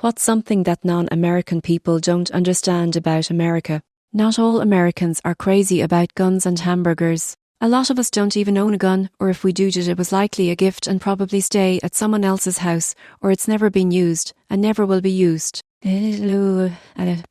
What's something that non-American people don't understand about America? Not all Americans are crazy about guns and hamburgers. A lot of us don't even own a gun, or if we do it was likely a gift and probably stay at someone else's house, or it's never been used and never will be used.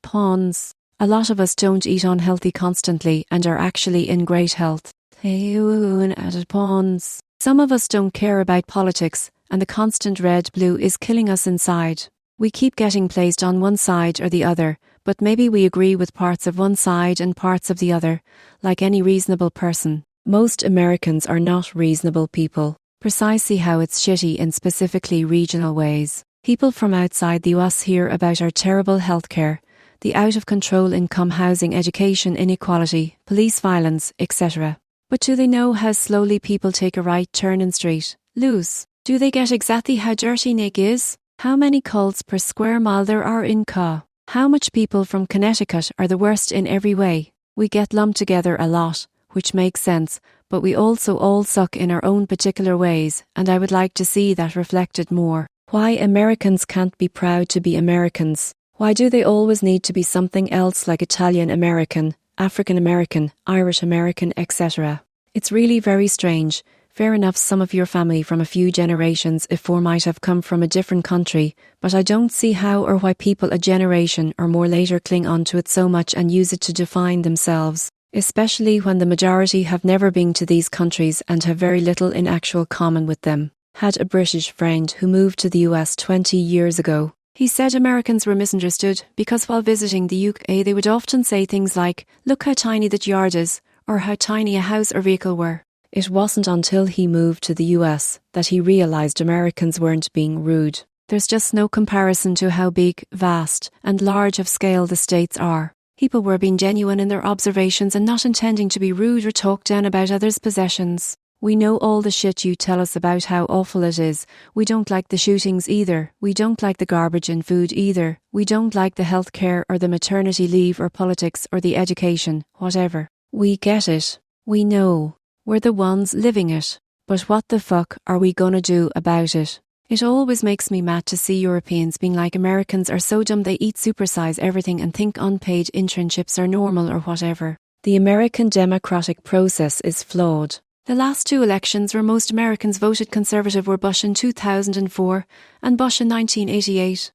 Pawns. A lot of us don't eat unhealthy constantly and are actually in great health. Pawns. Some of us don't care about politics, and the constant red-blue is killing us inside. We keep getting placed on one side or the other, but maybe we agree with parts of one side and parts of the other, like any reasonable person. Most Americans are not reasonable people, precisely how it's shitty in specifically regional ways. People from outside the US hear about our terrible healthcare, the out-of-control income, housing, education inequality, police violence, etc. But do they know how slowly people take a right turn in street? Lose. Do they get exactly how dirty Nick is? How many cults per square mile there are in Ca? How much people from Connecticut are the worst in every way? We get lumped together a lot, which makes sense, but we also all suck in our own particular ways, and I would like to see that reflected more. Why Americans can't be proud to be Americans? Why do they always need to be something else like Italian American, African American, Irish American, etc.? It's really very strange. Fair enough, some of your family from a few generations before might have come from a different country, but I don't see how or why people a generation or more later cling on to it so much and use it to define themselves, especially when the majority have never been to these countries and have very little in actual common with them. Had a British friend who moved to the US 20 years ago. He said Americans were misunderstood because while visiting the UK they would often say things like, "Look how tiny that yard is," or how tiny a house or vehicle were. It wasn't until he moved to the US that he realised Americans weren't being rude. There's just no comparison to how big, vast, and large of scale the States are. People were being genuine in their observations and not intending to be rude or talk down about others' possessions. We know all the shit you tell us about how awful it is. We don't like the shootings either. We don't like the garbage in food either. We don't like the healthcare or the maternity leave or politics or the education, whatever. We get it. We know. We're the ones living it. But what the fuck are we gonna do about it? It always makes me mad to see Europeans being like Americans are so dumb they eat supersize everything and think unpaid internships are normal or whatever. The American democratic process is flawed. The last two elections where most Americans voted Conservative were Bush in 2004 and Bush in 1988.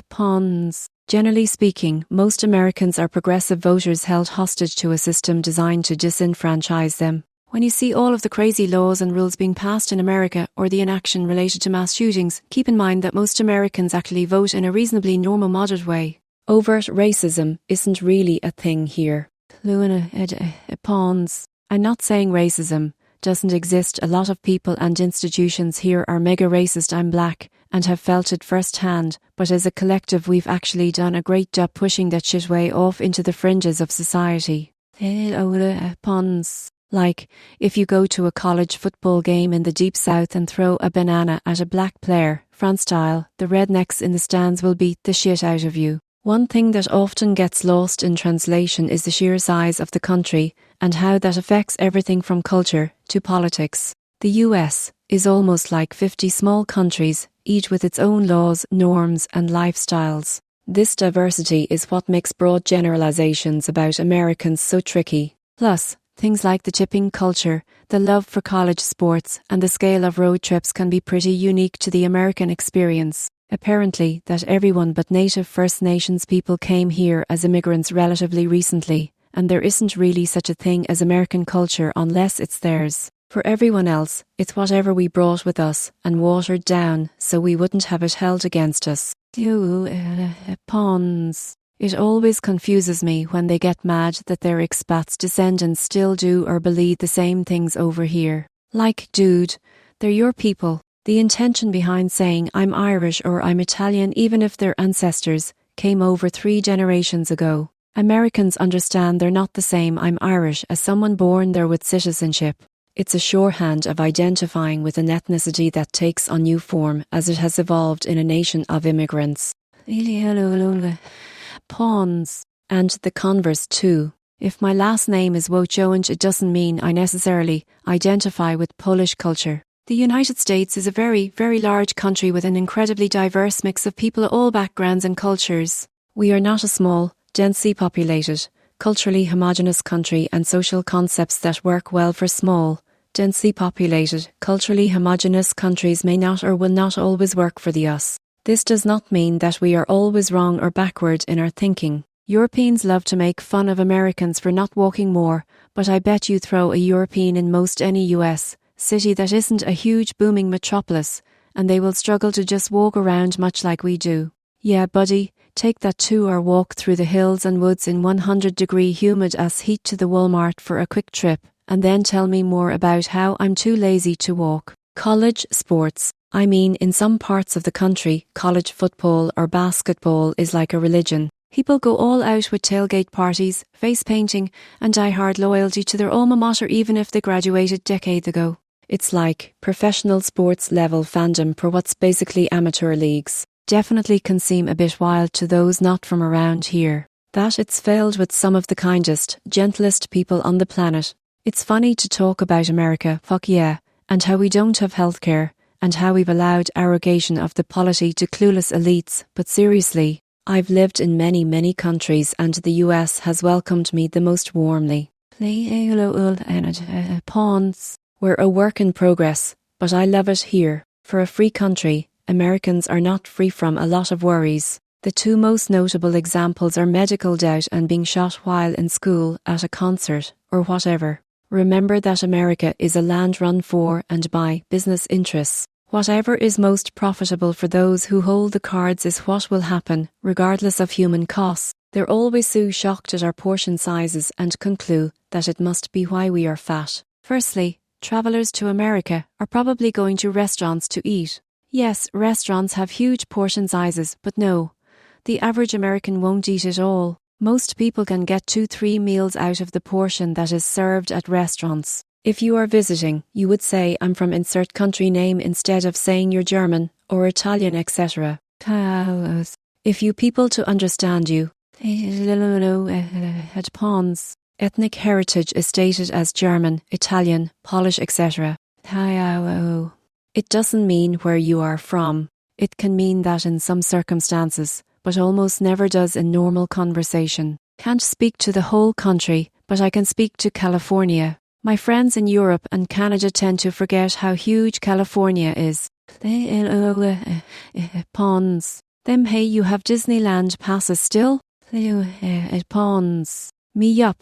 Pawns. Generally speaking, most Americans are progressive voters held hostage to a system designed to disenfranchise them. When you see all of the crazy laws and rules being passed in America or the inaction related to mass shootings, keep in mind that most Americans actually vote in a reasonably normal, moderate way. Overt racism isn't really a thing here. Pawns. I'm not saying racism doesn't exist. A lot of people and institutions here are mega racist. I'm black and have felt it firsthand, but as a collective we've actually done a great job pushing that shit way off into the fringes of society. Pawns. Like, if you go to a college football game in the deep south and throw a banana at a black player, France style, the rednecks in the stands will beat the shit out of you. One thing that often gets lost in translation is the sheer size of the country and how that affects everything from culture to politics. The US is almost like 50 small countries, each with its own laws, norms and lifestyles. This diversity is what makes broad generalizations about Americans so tricky. Plus, things like the tipping culture, the love for college sports, and the scale of road trips can be pretty unique to the American experience. Apparently, that everyone but native First Nations people came here as immigrants relatively recently, and there isn't really such a thing as American culture unless it's theirs. For everyone else, it's whatever we brought with us and watered down so we wouldn't have it held against us. Pawns. It always confuses me when they get mad that their expats' descendants still do or believe the same things over here. Like, dude, they're your people. The intention behind saying I'm Irish or I'm Italian, even if their ancestors came over 3 generations ago. Americans understand they're not the same I'm Irish as someone born there with citizenship. It's a shorthand of identifying with an ethnicity that takes on new form as it has evolved in a nation of immigrants. Pawns. And the converse too. If my last name is Wojciech, it doesn't mean I necessarily identify with Polish culture. The United States is a very, very large country with an incredibly diverse mix of people of all backgrounds and cultures. We are not a small, densely populated, culturally homogeneous country, and social concepts that work well for small, densely populated, culturally homogeneous countries may not or will not always work for the us. This does not mean that we are always wrong or backward in our thinking. Europeans love to make fun of Americans for not walking more, but I bet you throw a European in most any US city that isn't a huge booming metropolis, and they will struggle to just walk around much like we do. Yeah, buddy, take that 2-hour walk through the hills and woods in 100-degree humid ass heat to the Walmart for a quick trip, and then tell me more about how I'm too lazy to walk. College sports. I mean, in some parts of the country, college football or basketball is like a religion. People go all out with tailgate parties, face painting, and die-hard loyalty to their alma mater even if they graduated decades ago. It's like professional sports level fandom for what's basically amateur leagues. Definitely can seem a bit wild to those not from around here. That it's filled with some of the kindest, gentlest people on the planet. It's funny to talk about America, fuck yeah, and how we don't have healthcare, and how we've allowed arrogation of the polity to clueless elites, but seriously, I've lived in many, many countries and the US has welcomed me the most warmly. Pawns. We're a work in progress, but I love it here. For a free country, Americans are not free from a lot of worries. The two most notable examples are medical doubt and being shot while in school, at a concert, or whatever. Remember that America is a land run for and by business interests. Whatever is most profitable for those who hold the cards is what will happen, regardless of human costs. They're always so shocked at our portion sizes and conclude that it must be why we are fat. Firstly, travellers to America are probably going to restaurants to eat. Yes, restaurants have huge portion sizes, but no, the average American won't eat it all. Most people can get 2-3 meals out of the portion that is served at restaurants. If you are visiting, you would say I'm from insert country name instead of saying you're German or Italian, etc. If you people to understand you, at pawns. Ethnic heritage is stated as German, Italian, Polish, etc. It doesn't mean where you are from. It can mean that in some circumstances, but almost never does in normal conversation. Can't speak to the whole country, but I can speak to California. My friends in Europe and Canada tend to forget how huge California is. Pawns. Them hey, you have Disneyland passes still? Pawns. Me yup.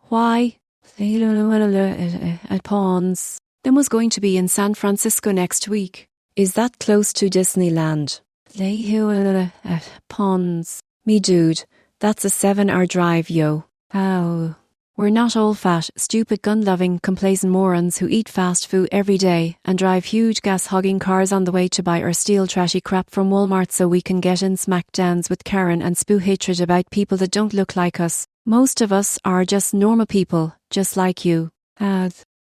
Why? At Pawns. Them was going to be in San Francisco next week. Is that close to Disneyland? At Pawns. Me dude, that's a 7-hour drive, yo. How? We're not all fat, stupid, gun-loving, complacent morons who eat fast food every day and drive huge gas-hogging cars on the way to buy or steal trashy crap from Walmart so we can get in smackdowns with Karen and spew hatred about people that don't look like us. Most of us are just normal people, just like you.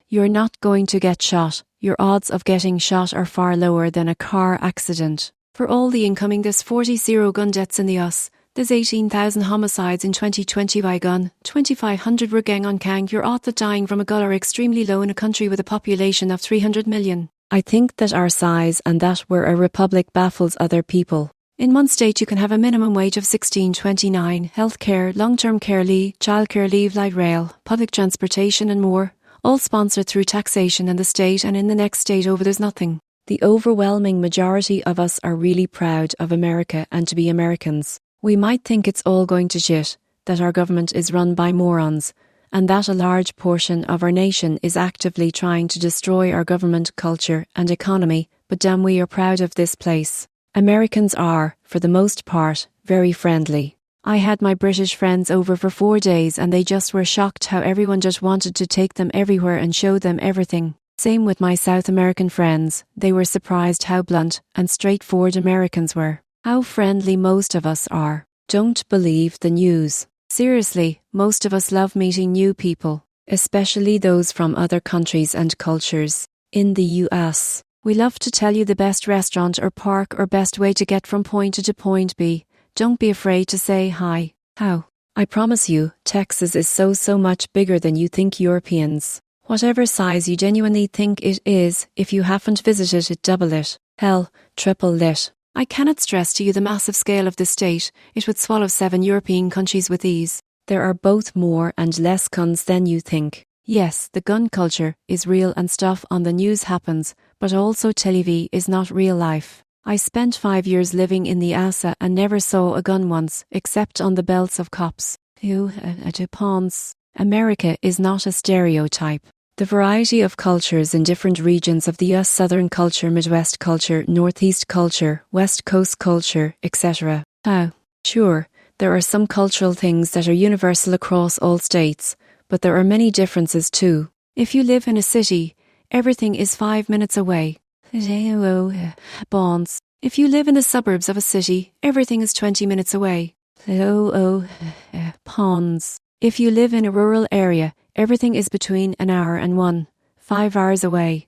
You're not going to get shot. Your odds of getting shot are far lower than a car accident. For all the incoming, there's 40 gun deaths in the US. There's 18,000 homicides in 2020 by gun, 2,500 were gang on gang. Your odds of dying from a gun are extremely low in a country with a population of 300 million. I think that our size and that we're a republic baffles other people. In one state you can have a minimum wage of $16.29, healthcare, long-term care leave, childcare leave, light rail, public transportation and more, all sponsored through taxation in the state, and in the next state over there's nothing. The overwhelming majority of us are really proud of America and to be Americans. We might think it's all going to shit, that our government is run by morons, and that a large portion of our nation is actively trying to destroy our government, culture and economy, but damn, we are proud of this place. Americans are, for the most part, very friendly. I had my British friends over for 4 days and they just were shocked how everyone just wanted to take them everywhere and show them everything. Same with my South American friends, they were surprised how blunt and straightforward Americans were. How friendly most of us are. Don't believe the news. Seriously, most of us love meeting new people, especially those from other countries and cultures. In the US, we love to tell you the best restaurant or park or best way to get from point A to point B. Don't be afraid to say hi. How? I promise you, Texas is so much bigger than you think. Europeans. Whatever size you genuinely think it is, if you haven't visited it, double it. Hell, triple it. I cannot stress to you the massive scale of this state. It would swallow 7 European countries with ease. There are both more and less guns than you think. Yes, the gun culture is real and stuff on the news happens, but also TV is not real life. I spent 5 years living in the ASA and never saw a gun once, except on the belts of cops. Pawns. America is not a stereotype. The variety of cultures in different regions of the US, Southern culture, Midwest culture, Northeast culture, West Coast culture, etc. How? Sure, there are some cultural things that are universal across all states, but there are many differences too. If you live in a city, everything is 5 minutes away. Bonds. If you live in the suburbs of a city, everything is 20 minutes away. Ponds. If you live in a rural area, everything is between an hour and 5 hours away.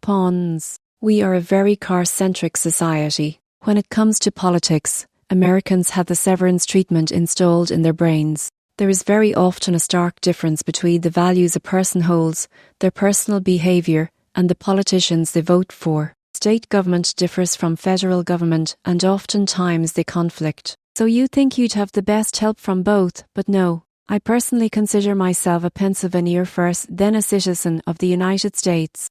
Ponds. We are a very car-centric society. When it comes to politics, Americans have the severance treatment installed in their brains. There is very often a stark difference between the values a person holds, their personal behaviour, and the politicians they vote for. State government differs from federal government, and oftentimes they conflict. So you think you'd have the best help from both, but no. I personally consider myself a Pennsylvania first, then a citizen of the United States.